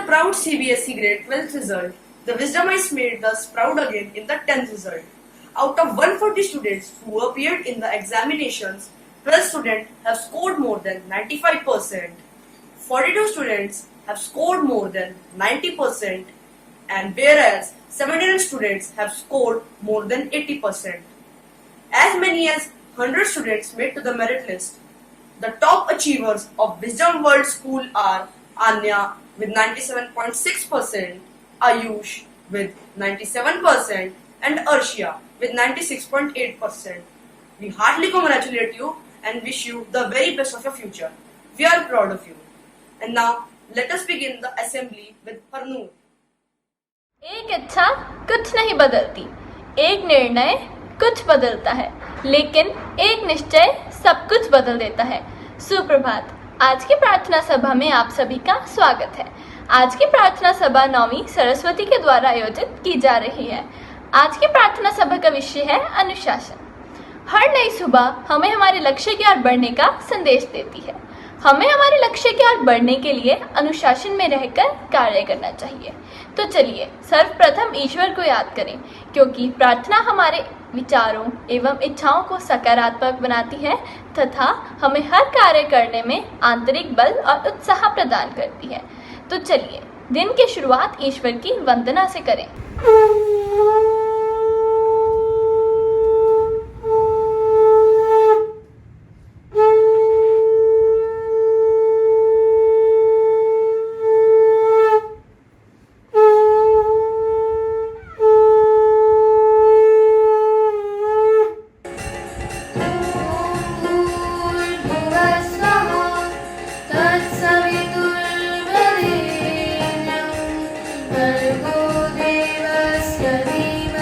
proud CBSE grade 12th result. The Wisdomites made us proud again in the 10th result. Out of 140 students who appeared in the examinations, 12 students have scored more than 95%. 42 students have scored more than 90%, and whereas 79 students have scored more than 80%. As many as 100 students made to the merit list. The top achievers of Wisdom World School are Anya with 97.6%, Ayush with 97%, and Arshia with 96.8%. We heartily congratulate you and wish you the very best of your future. We are proud of you. And now, let us begin the assembly with Parnoor. एक इच्छा कुछ नहीं बदलती, एक निर्णय कुछ बदलता है, लेकिन एक निश्चय सब कुछ बदल देता है। सुप्रभात। आज की प्रार्थना सभा में आप सभी का स्वागत है। आज की प्रार्थना सभा 9वीं सरस्वती के द्वारा आयोजित की जा रही है। आज की प्रार्थना सभा का विषय है अनुशासन। हर नई सुबह हमें हमारे लक्ष्य की ओर बढ़ने का संदेश देती है। हमें हमारे लक्ष्य की ओर बढ़ने के लिए अनुशासन में रहकर कार्य करना चाहिए। तो चलिए सर्वप्रथम ईश्वर को याद करें, क्योंकि प्रार्थना हमारे विचारों एवं इच्छाओं को सकारात्मक बनाती है तथा हमें हर कार्य करने में आंतरिक बल और उत्साह प्रदान करती है। तो चलिए दिन की शुरुआत ईश्वर की वंदना से करें। भर्गो देवस्य धीमहि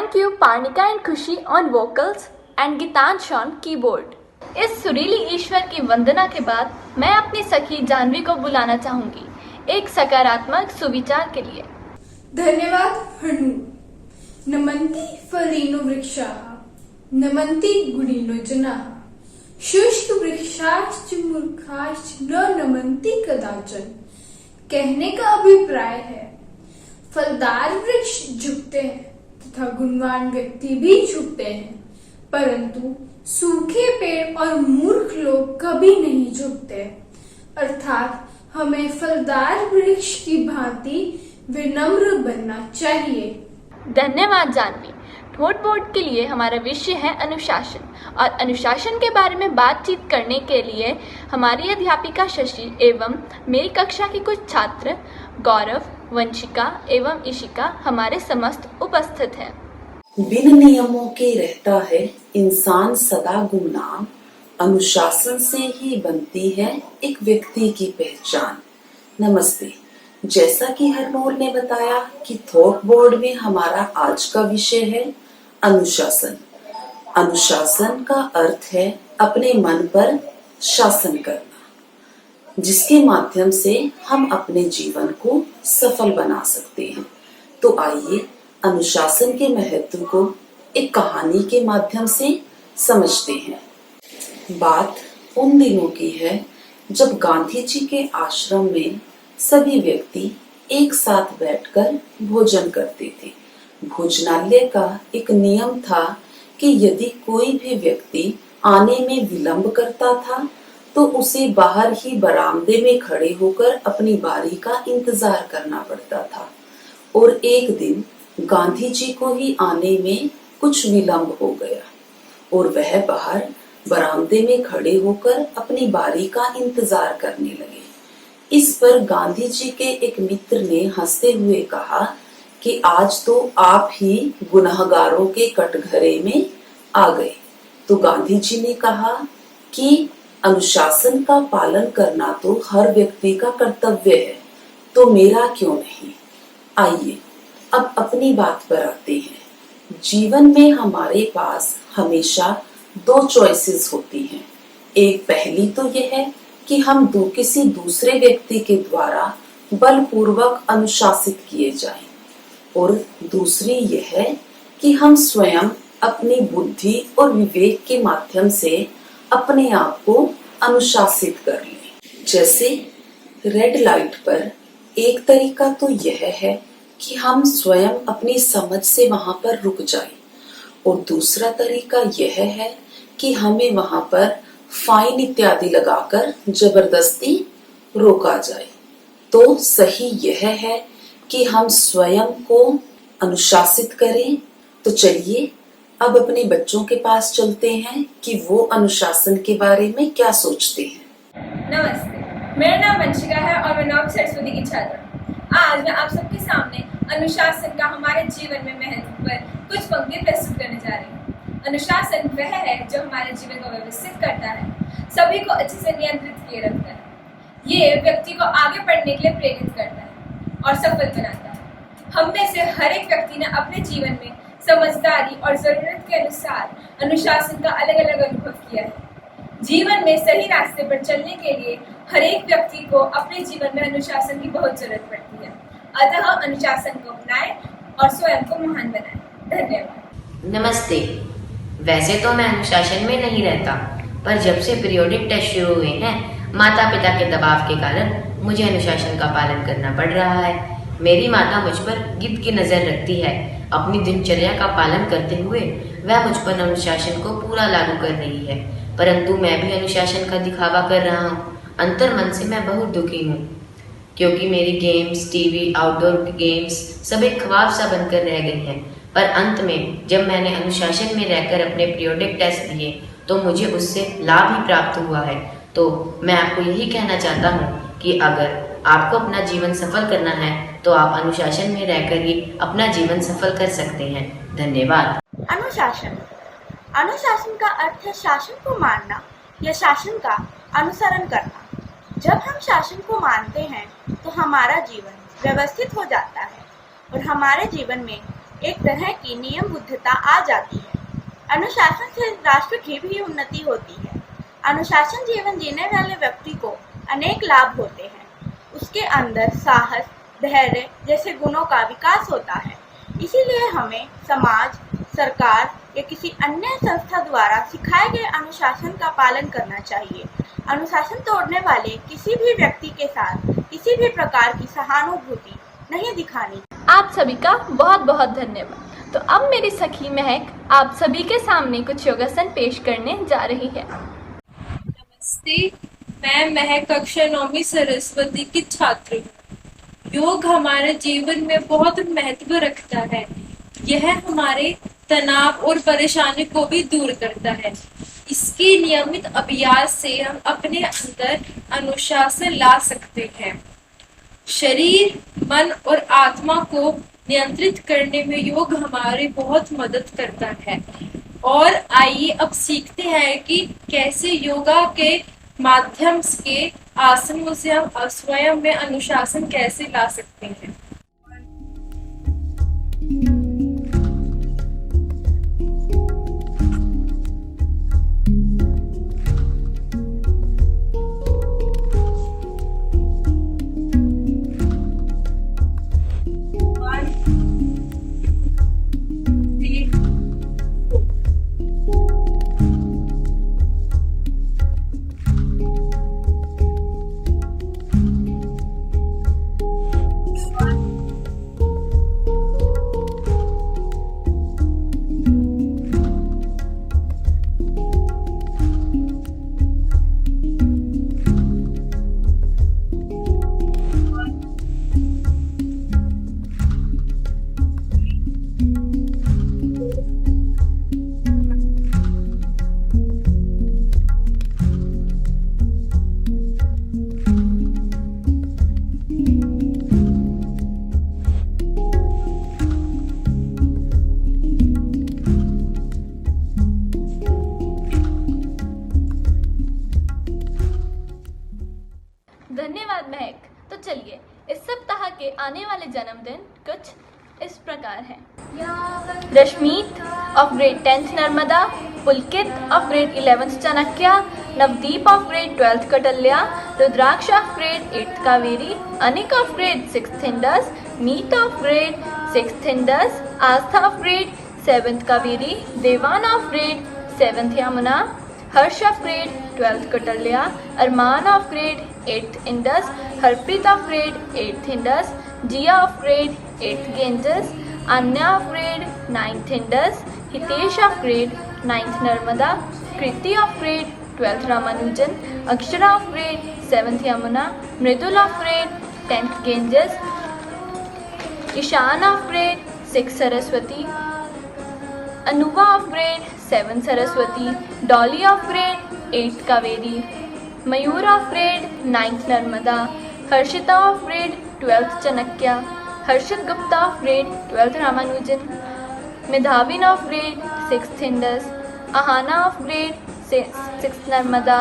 Thank you Parnika and Khushi on vocals and Gitansh on keyboard. इस सुरीली ईश्वर की वंदना के बाद मैं अपनी सखी जानवी को बुलाना चाहूंगी एक सकारात्मक सुविचार के लिए। धन्यवाद हनु। नमन्ति फलिनो वृक्षाः, नमन्ति गुणिनो जनाः, शुष्क वृक्षाश्च मूर्खाश्च न नमन्ति कदाचन। कहने का अभिप्राय है फलदार वृक्ष झुकते हैं तथा गुणवान व्यक्ति भी झुकते हैं, परंतु सूखे पेड़ और मूर्ख लोग कभी नहीं झुकते। अर्थात हमें फलदार वृक्ष की भांति विनम्र बनना चाहिए। धन्यवाद जानवी। ठोट बोर्ड के लिए हमारा विषय है अनुशासन और अनुशासन के बारे में बातचीत करने के लिए हमारी अध्यापिका शशि एवं मेरी कक्षा के कुछ छात्र गौरव, वंशिका एवं इशिका हमारे समस्त उपस्थित हैं। बिन नियमों के रहता है इंसान सदा गुमनाम, अनुशासन से ही बनती है एक व्यक्ति की पहचान। नमस्ते। जैसा कि हरनूर ने बताया कि थॉट बोर्ड में हमारा आज का विषय है अनुशासन। अनुशासन का अर्थ है अपने मन पर शासन करना, जिसके माध्यम से हम अपने जीवन को सफल बना सकते हैं। तो आइए अनुशासन के महत्व को एक कहानी के माध्यम से समझते हैं। बात उन दिनों की है जब गांधी जी के आश्रम में सभी व्यक्ति एक साथ बैठकर भोजन करते थे। भोजनालय का एक नियम था कि यदि कोई भी व्यक्ति आने में विलंब करता था तो उसे बाहर ही बरामदे में खड़े होकर अपनी बारी का इंतजार करना पड़ता था। और एक दिन गांधी जी को ही आने में कुछ विलंब हो गया और वह बाहर बरामदे में खड़े होकर अपनी बारी का इंतजार करने लगे। इस पर गांधी जी के एक मित्र ने हंसते हुए कहा कि आज तो आप ही गुनाहगारों के कटघरे में आ गए। तो गांधी जी ने कहा कि अनुशासन का पालन करना तो हर व्यक्ति का कर्तव्य है, तो मेरा क्यों नहीं। आइए अब अपनी बात पर आते हैं। जीवन में हमारे पास हमेशा दो चॉइसेस होती हैं। एक पहली तो यह है कि हम किसी दूसरे व्यक्ति के द्वारा बलपूर्वक अनुशासित किए जाएं, और दूसरी यह है कि हम स्वयं अपनी बुद्धि और विवेक के माध्यम से अपने आप को अनुशासित कर लें। जैसे रेड लाइट पर एक तरीका तो यह है कि हम स्वयं अपनी समझ से वहां पर रुक जाएं, और दूसरा तरीका यह है कि हमें वहां पर फाइन इत्यादि लगाकर जबरदस्ती रोका जाए। तो सही यह है कि हम स्वयं को अनुशासित करें। तो चलिए अब अपने बच्चों के पास चलते हैं कि वो अनुशासन के बारे में क्या सोचते हैं। नमस्ते, मेरा नाम वंशिका है और मैं नौवीं सरस्वती की छात्रा हूँ। आज मैं आप सबके सामने अनुशासन का हमारे जीवन में महत्व पर कुछ पंक्ति प्रस्तुत करने जा रही हूँ। अनुशासन वह है जो हमारे जीवन को व्यवस्थित करता है, सभी को अच्छे से नियंत्रित किए रखता है। ये व्यक्ति को आगे बढ़ने के लिए प्रेरित करता है और सफल बनाता है। हम में से हर एक व्यक्ति ने अपने जीवन में समझदारी और जरूरत के अनुसार अनुशासन का अलग अलग अनुभव किया है। जीवन में सही रास्ते पर चलने के लिए हर एक व्यक्ति को अपने जीवन में अनुशासन की बहुत जरूरत पड़ती है। अतः अनुशासन को अपनाएं और स्वयं को महान बनाएं। धन्यवाद। नमस्ते। वैसे तो मैं अनुशासन में नहीं रहता, पर जब से पीरियोडिक टेस्ट शुरू हुए हैं, माता पिता के दबाव के कारण मुझे अनुशासन का पालन करना पड़ रहा है। मेरी माता मुझ पर गिद्ध की नजर रखती है। अपनी दिनचर्या का पालन करते हुए वह मुझ पर अनुशासन को पूरा लागू कर रही है, परंतु मैं भी अनुशासन का दिखावा कर रहा हूँ। अंतर मन से मैं बहुत दुखी हूँ, क्योंकि मेरी गेम्स, टीवी, आउटडोर गेम्स सब एक ख्वाब सा बनकर रह गई हैं। पर अंत में जब मैंने अनुशासन में रहकर अपने पीरियोडिक टेस्ट दिए तो मुझे उससे लाभ ही प्राप्त हुआ है। तो मैं आपको यही कहना चाहता हूँ कि अगर आपको अपना जीवन सफल करना है तो आप अनुशासन में रहकर ही अपना जीवन सफल कर सकते हैं। धन्यवाद। अनुशासन। अनुशासन का अर्थ है शासन को मानना या शासन का अनुसरण करना। जब हम शासन को मानते हैं तो हमारा जीवन व्यवस्थित हो जाता है और हमारे जीवन में एक तरह की नियमबद्धता आ जाती है। अनुशासन से राष्ट्र की भी उन्नति होती है। अनुशासन जीवन जीने वाले व्यक्ति को अनेक लाभ होते हैं। उसके अंदर साहस, धैर्य जैसे गुणों का विकास होता है। इसीलिए हमें समाज, सरकार या किसी अन्य संस्था द्वारा सिखाए गए अनुशासन का पालन करना चाहिए। अनुशासन तोड़ने वाले किसी भी व्यक्ति के साथ किसी भी प्रकार की सहानुभूति नहीं दिखानी। आप सभी का बहुत बहुत धन्यवाद। तो अब मेरी सखी महक आप सभी के सामने कुछ योगासन पेश करने जा रही है। नमस्ते, मैं महक कक्षा 9वीं सरस्वती की छात्र हूँ। योग हमारे जीवन में बहुत महत्व रखता है। यह हमारे तनाव और परेशानी को भी दूर करता है। इसके नियमित अभ्यास से हम अपने अंदर अनुशासन ला सकते हैं। शरीर, मन और आत्मा को नियंत्रित करने में योग हमारी बहुत मदद करता है। और आइए अब सीखते हैं कि कैसे योगा के माध्यम के आसनों से हम स्वयं में अनुशासन कैसे ला सकते हैं। धन्यवाद महक। तो चलिए इस सप्ताह के आने वाले जन्मदिन कुछ इस प्रकार है। Rashmeet of grade 10th Narmada, Pulkit of grade 11th Chanakya, Navdeep of grade 12th Kautilya, Rudraksh of grade 8th Kaveri, Anik of grade 6th Indus, Meet of grade 6th Indus, Aastha of grade 7th Kaveri, Devan of grade 7th Yamuna, Harsh of grade 12th Kautilya, Arman of grade 8th Indus, Harpreet of grade 8th Indus, Jiya of grade 8th Ganges, Anya of grade 9th Indus, Hitesh of grade 9th Narmada, Kriti of grade 12th Ramanujan, Akshara of grade 7th Yamuna, Mridul of grade 10th Ganges, Ishaan of grade 6 Saraswati, Anuva of grade 7 Saraswati, Dolly of grade 8 Kaveri, Mayur of grade 9th Narmada, Harshita of grade 12th Chanakya, Harshit Gupta of grade 12th Ramanujan, Medhavin of grade 6th Indus, Aahana of grade 6th Narmada,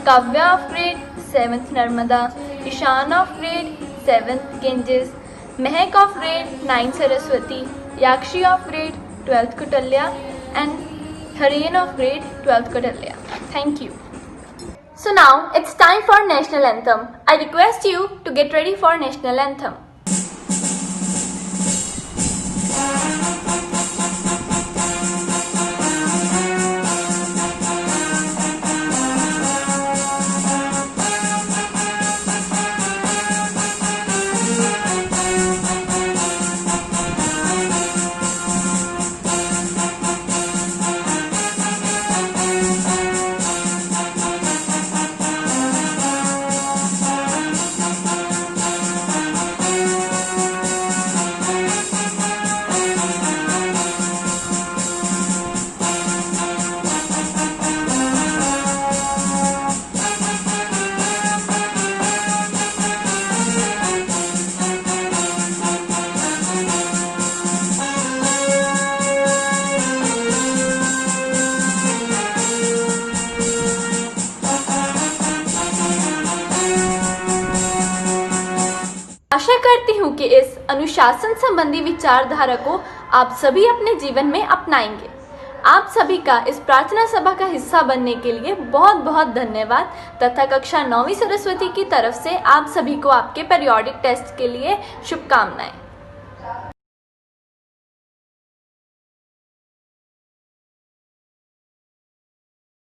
Kavya of grade 7th Narmada, Ishaan of grade 7th Ganges, Mahak of grade 9 Saraswati, Yakshi of grade 12th Kautilya, and Haren of grade 12th Kautilya. Thank you. So now it's time for National Anthem. I request you to get ready for National Anthem. अनुशासन संबंधी विचारधारा को आप सभी अपने जीवन में अपनाएंगे। आप सभी का इस प्रार्थना सभा का हिस्सा बनने के लिए बहुत बहुत धन्यवाद तथा कक्षा 9वीं सरस्वती की तरफ से आप सभी को आपके पीरियोडिक टेस्ट के लिए शुभकामनाएं।